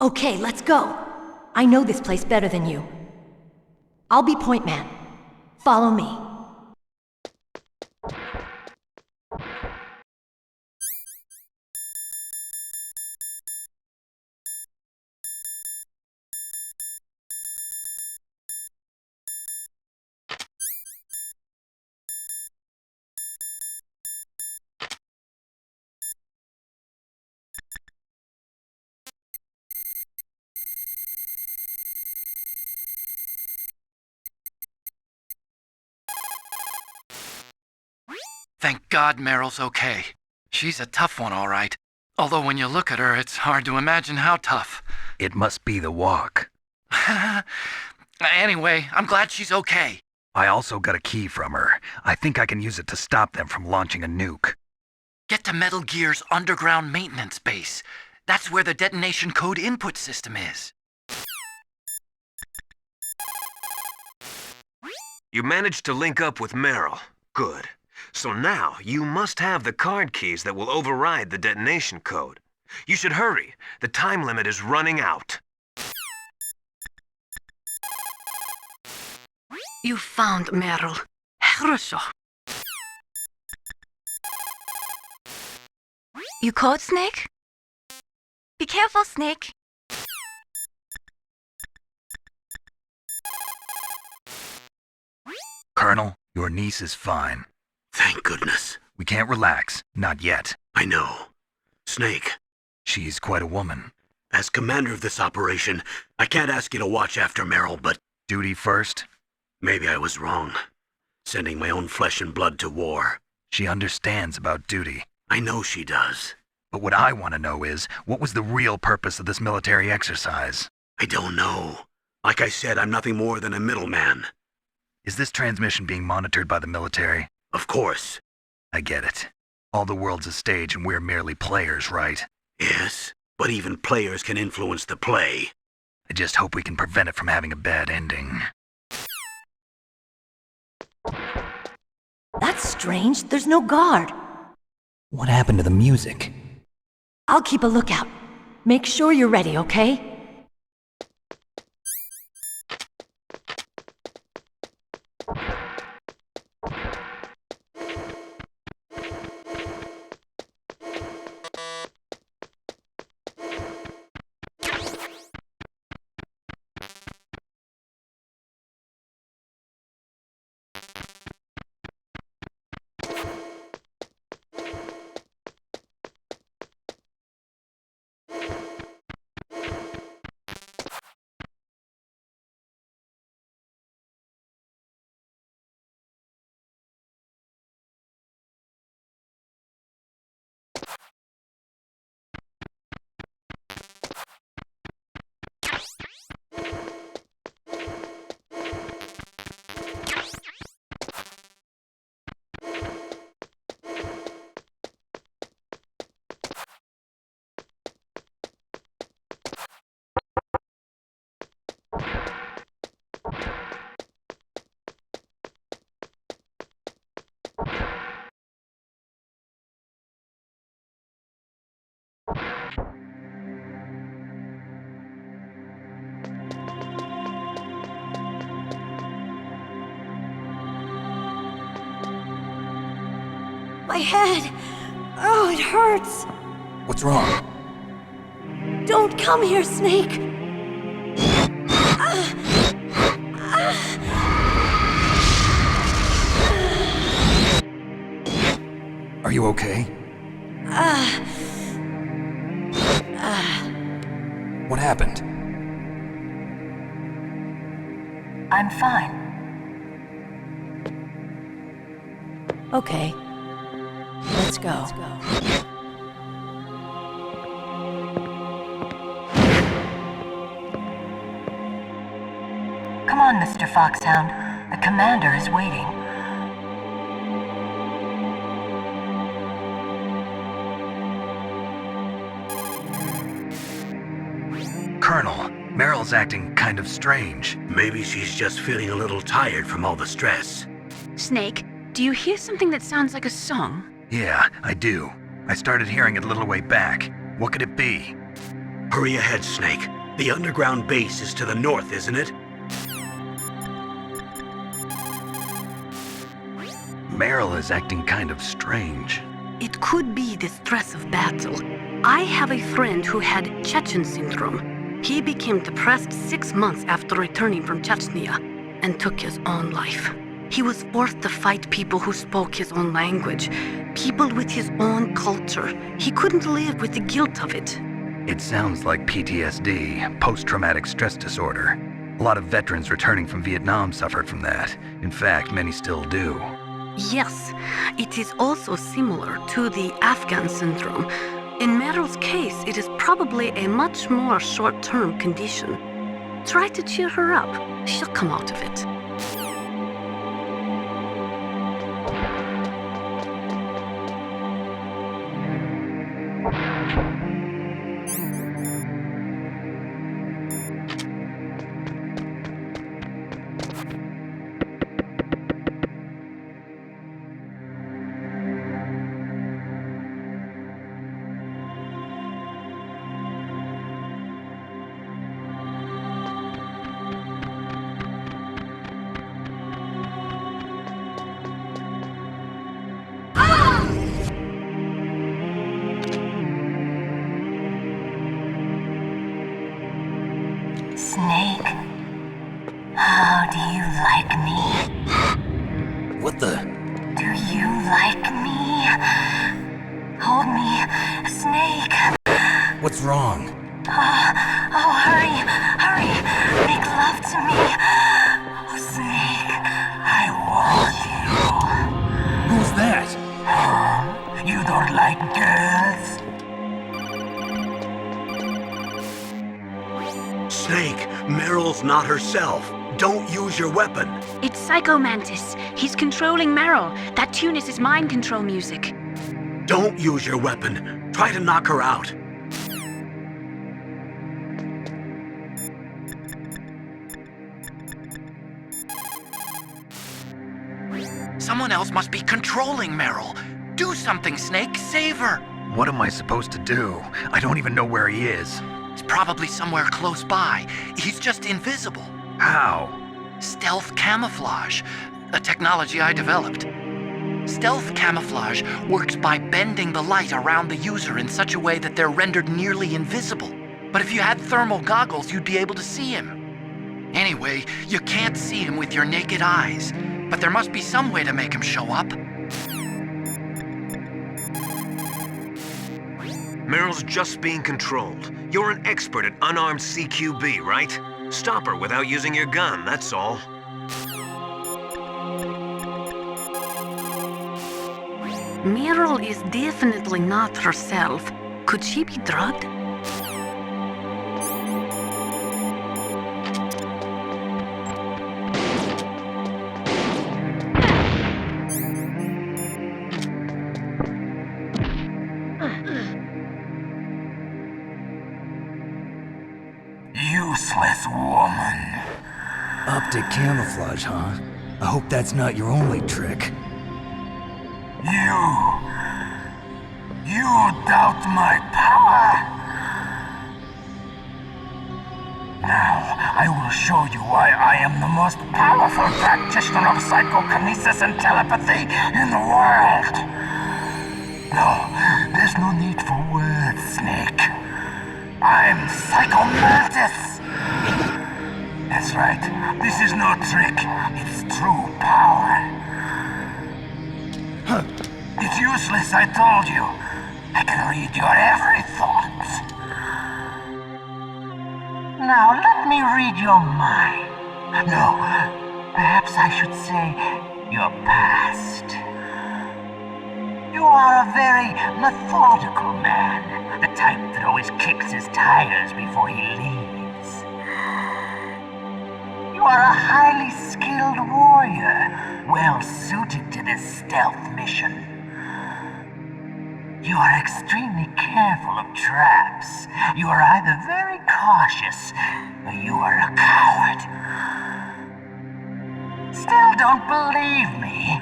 Okay, let's go. I know this place better than you. I'll be point man. Follow me. Thank God Meryl's okay. She's a tough one, all right. Although when you look at her, it's hard to imagine how tough. It must be the walk. Anyway, I'm glad she's okay. I also got a key from her. I think I can use it to stop them from launching a nuke. Get to Metal Gear's underground maintenance base. That's where the detonation code input system is. You managed to link up with Meryl. Good. So now, you must have the card keys that will override the detonation code. You should hurry. The time limit is running out. You found Meryl. Хорошо. You caught Snake? Be careful, Snake. Colonel, your niece is fine. Thank goodness. We can't relax. Not yet. I know. Snake, She's quite a woman. as commander of this operation, I can't ask you to watch after Meryl, but Duty first. maybe I was wrong. Sending my own flesh and blood to war. She understands about duty. I know she does. But what I want to know is, what was the real purpose of this military exercise? I don't know. Like I said, I'm nothing more than a middleman. Is this transmission being monitored by the military? Of course. I get it. All the world's a stage and we're merely players, right? Yes, but even players can influence the play. I just hope we can prevent it from having a bad ending. That's strange. There's no guard. What happened to the music? I'll keep a lookout. Make sure you're ready, okay? My head! Oh, it hurts! What's wrong? Don't come here, Snake! Are you okay? What happened? I'm fine. Okay. Let's go. Come on, Mr. Foxhound. The commander is waiting. Colonel, Meryl's acting kind of strange. Maybe she's just feeling a little tired from all the stress. Snake, do you hear something that sounds like a song? Yeah, I do. I started hearing it a little way back. What could it be? Hurry ahead, Snake. The underground base is to the north, isn't it? Meryl is acting kind of strange. It could be the stress of battle. I have a friend who had Chechen syndrome. He became depressed 6 months after returning from Chechnya and took his own life. He was forced to fight people who spoke his own language, people with his own culture. He couldn't live with the guilt of it. It sounds like PTSD, post-traumatic stress disorder. A lot of veterans returning from Vietnam suffered from that. In fact, many still do. Yes, it is also similar to the Afghan syndrome. In Meryl's case, it is probably a much more short-term condition. Try to cheer her up. She'll come out of it. Snake, how do you like me? What the? Do you like me? Hold me, Snake. What's wrong? Oh, hurry, hurry. Make love to me. Oh, Snake, I want you. Who's that? You don't like girls? Snake, Meryl's not herself. Don't use your weapon. It's Psycho Mantis. He's controlling Meryl. That tune is his mind control music. Don't use your weapon. Try to knock her out. Someone else must be controlling Meryl. Do something, Snake. Save her. What am I supposed to do? I don't even know where he is. He's probably somewhere close by. He's just invisible. How? Stealth camouflage, a technology I developed. Stealth camouflage works by bending the light around the user in such a way that they're rendered nearly invisible. But if you had thermal goggles, you'd be able to see him. Anyway, you can't see him with your naked eyes, but there must be some way to make him show up. Meryl's just being controlled. You're an expert at unarmed CQB, right? Stop her without using your gun, that's all. Meryl is definitely not herself. Could she be drugged? Useless woman. Optic camouflage, huh? I hope that's not your only trick. You doubt my power? Now, I will show you why I am the most powerful practitioner of psychokinesis and telepathy in the world. No, there's no need for words, Snake. I'm Psycho Mantis! That's right, this is no trick, it's true power. It's useless, I told you. I can read your every thought. Now let me read your mind. No, perhaps I should say your past. You are a very methodical man, the type that always kicks his tires before he leaves. You are a highly skilled warrior, well suited to this stealth mission. You are extremely careful of traps. You are either very cautious, or you are a coward. Still don't believe me?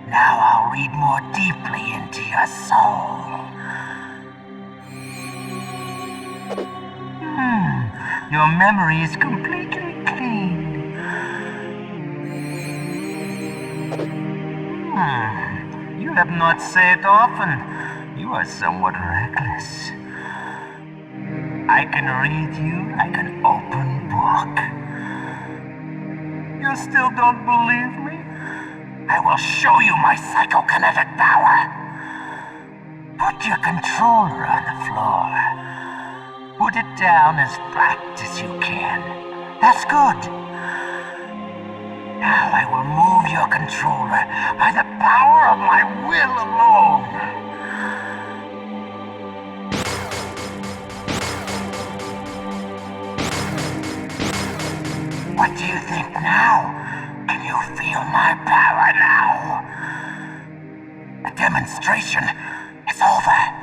Now I'll read more deeply into your soul. Your memory is completely clean. You have not said often. You are somewhat reckless. I can read you like an open book. You still don't believe me? I will show you my psychokinetic power. Put your controller on the floor. Put it down as flat as you can. That's good. Now I will move your controller by the power of my will alone. What do you think now? Can you feel my power now? The demonstration is over.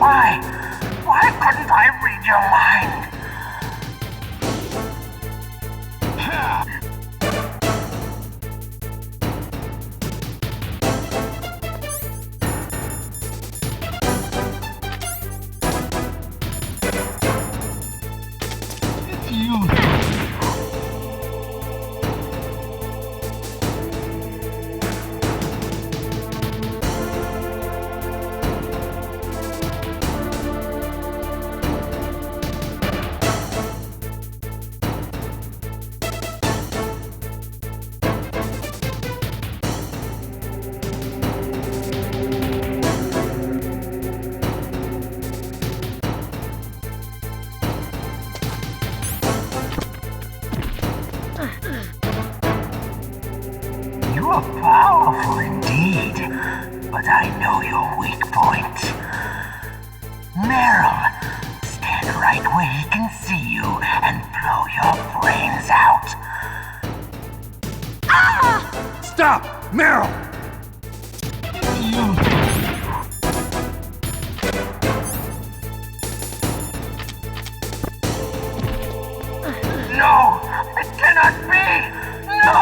Why? Why couldn't I read your mind? It's you. You are powerful indeed, but I know your weak point. Meryl, stand right where he can see you and blow your brains out. Stop! Meryl! No! It cannot be! No!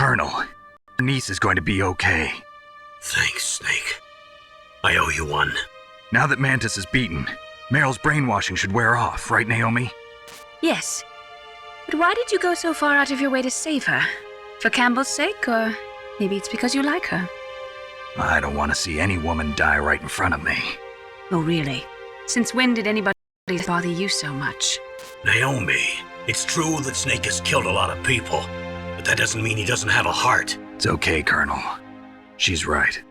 Colonel, your niece is going to be okay. Thanks, Snake. I owe you one. Now that Mantis is beaten, Meryl's brainwashing should wear off, right, Naomi? Yes. But why did you go so far out of your way to save her? For Campbell's sake, or maybe it's because you like her? I don't want to see any woman die right in front of me. Oh, really? Since when did anybody bother you so much? Naomi, it's true that Snake has killed a lot of people, but that doesn't mean he doesn't have a heart. It's okay, Colonel. She's right.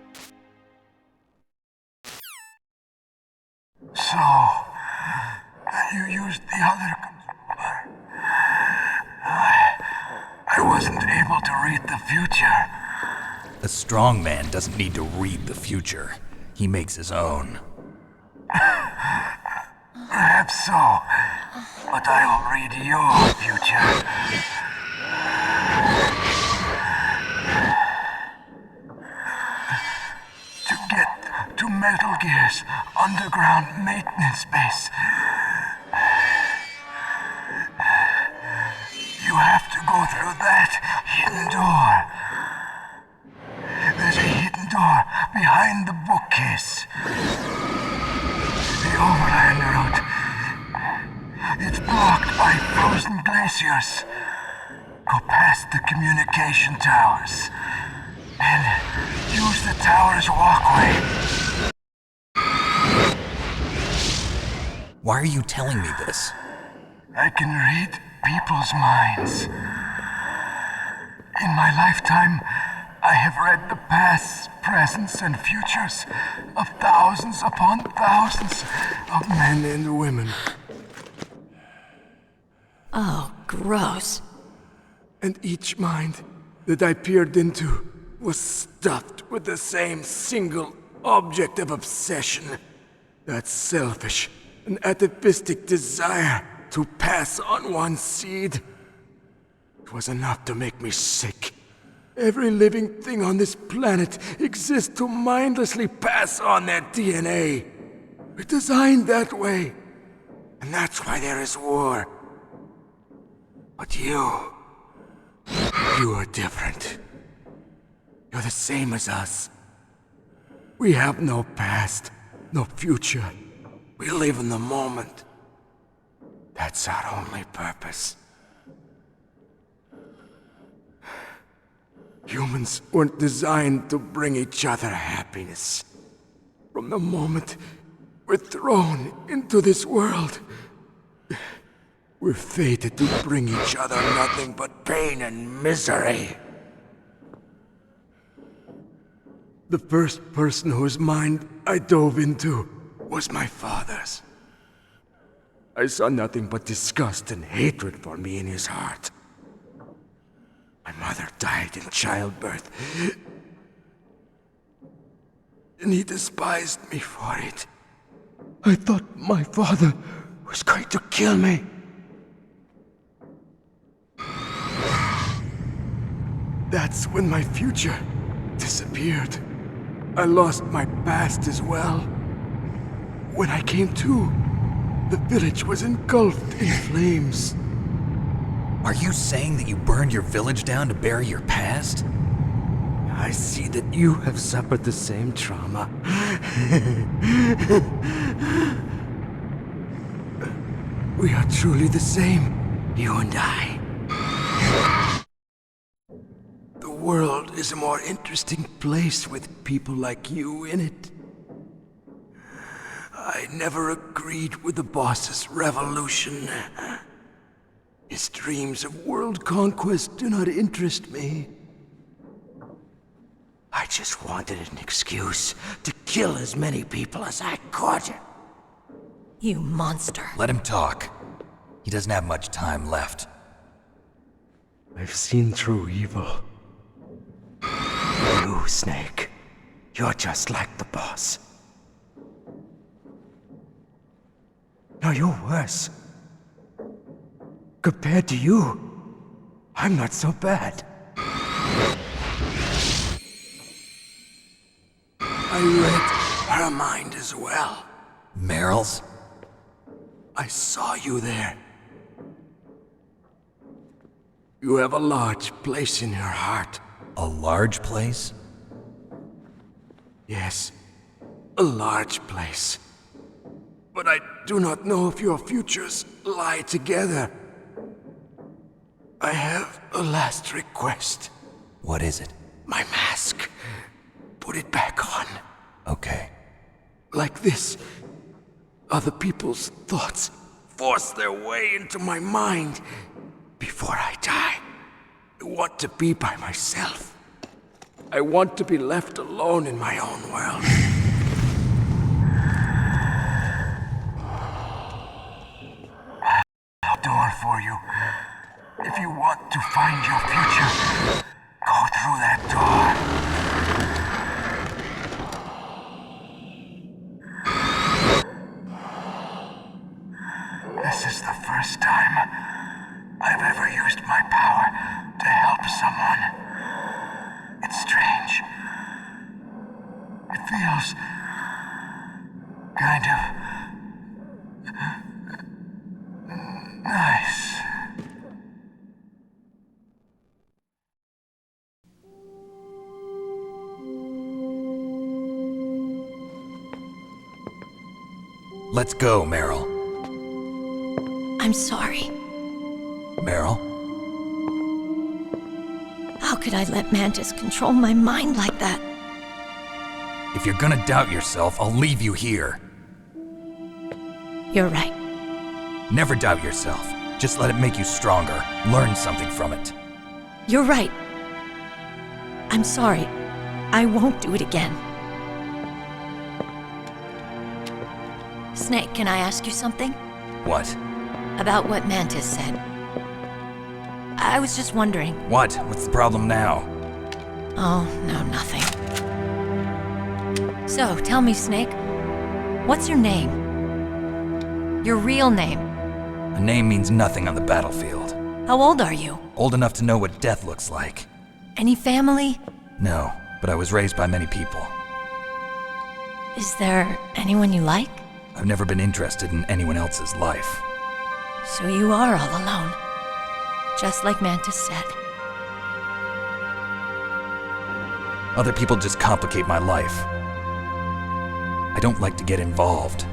So, you used the other... I wasn't able to read the future. A strong man doesn't need to read the future. He makes his own. Perhaps so, but I'll read your future. To get to Metal Gear's underground maintenance base, you have to go through that hidden door. There's a hidden door behind the bookcase. The overland route. It's blocked by frozen glaciers. Go past the communication towers. And use the tower's walkway. Why are you telling me this? I can read people's minds. In my lifetime, I have read the pasts, presents, and futures of thousands upon thousands of men and women. Oh, gross. And each mind that I peered into was stuffed with the same single object of obsession. That selfish and atavistic desire to pass on one's seed. It was enough to make me sick. Every living thing on this planet exists to mindlessly pass on their DNA. We're designed that way. And that's why there is war. But you are different. You're the same as us. We have no past, no future. We live in the moment. That's our only purpose. Humans weren't designed to bring each other happiness. From the moment we're thrown into this world, we're fated to bring each other nothing but pain and misery. The first person whose mind I dove into was my father's. I saw nothing but disgust and hatred for me in his heart. My mother died in childbirth, and he despised me for it. I thought my father was going to kill me. That's when my future disappeared. I lost my past as well. When I came to, the village was engulfed in flames. Are you saying that you burned your village down to bury your past? I see that you have suffered the same trauma. We are truly the same, you and I. The world is a more interesting place with people like you in it. I never agreed with the boss's revolution. His dreams of world conquest do not interest me. I just wanted an excuse to kill as many people as I could. You monster. Let him talk. He doesn't have much time left. I've seen through evil. You, Snake, you're just like the boss. No, you're worse. Compared to you, I'm not so bad. I read her mind as well. Meryl's? I saw you there. You have a large place in your heart. A large place? Yes, a large place. But I do not know if your futures lie together. I have a last request. What is it? My mask. Put it back on. Okay. Like this, other people's thoughts force their way into my mind. Before I die, I want to be by myself. I want to be left alone in my own world. I'll do it for you. If you want to find your future, go through that door. This is the first time I've ever used my power to help someone. It's strange. It feels kind of nice. Let's go, Meryl. I'm sorry. Meryl? How could I let Mantis control my mind like that? If you're gonna doubt yourself, I'll leave you here. You're right. Never doubt yourself. Just let it make you stronger. Learn something from it. You're right. I'm sorry. I won't do it again. Snake, can I ask you something? What? About what Mantis said. I was just wondering. What? What's the problem now? Oh, no, nothing. So, tell me, Snake. What's your name? Your real name? A name means nothing on the battlefield. How old are you? Old enough to know what death looks like. Any family? No, but I was raised by many people. Is there anyone you like? I've never been interested in anyone else's life. So you are all alone. Just like Mantis said. Other people just complicate my life. I don't like to get involved.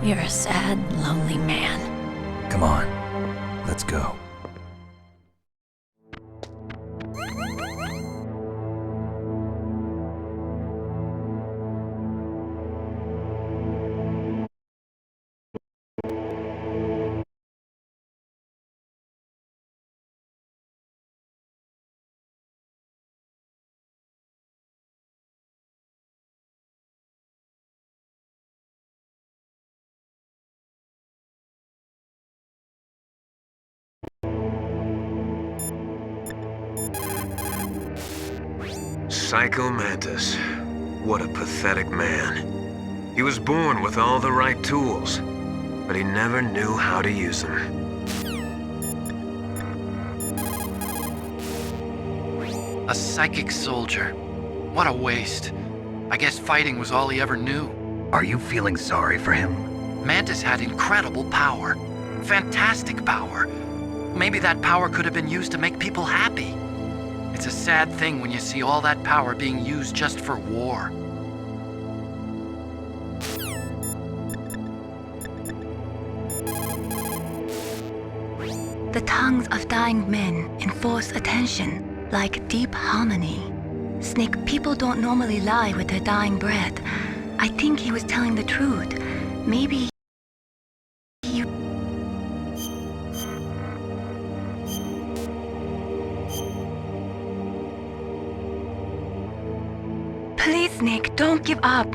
You're a sad, lonely man. Come on, let's go. Psycho Mantis. What a pathetic man. He was born with all the right tools, but he never knew how to use them. A psychic soldier. What a waste. I guess fighting was all he ever knew. Are you feeling sorry for him? Mantis had incredible power. Fantastic power. Maybe that power could have been used to make people happy. It's a sad thing when you see all that power being used just for war. The tongues of dying men enforce attention, like deep harmony. Snake, people don't normally lie with their dying breath. I think he was telling the truth. Maybe he... Please, Snake, don't give up.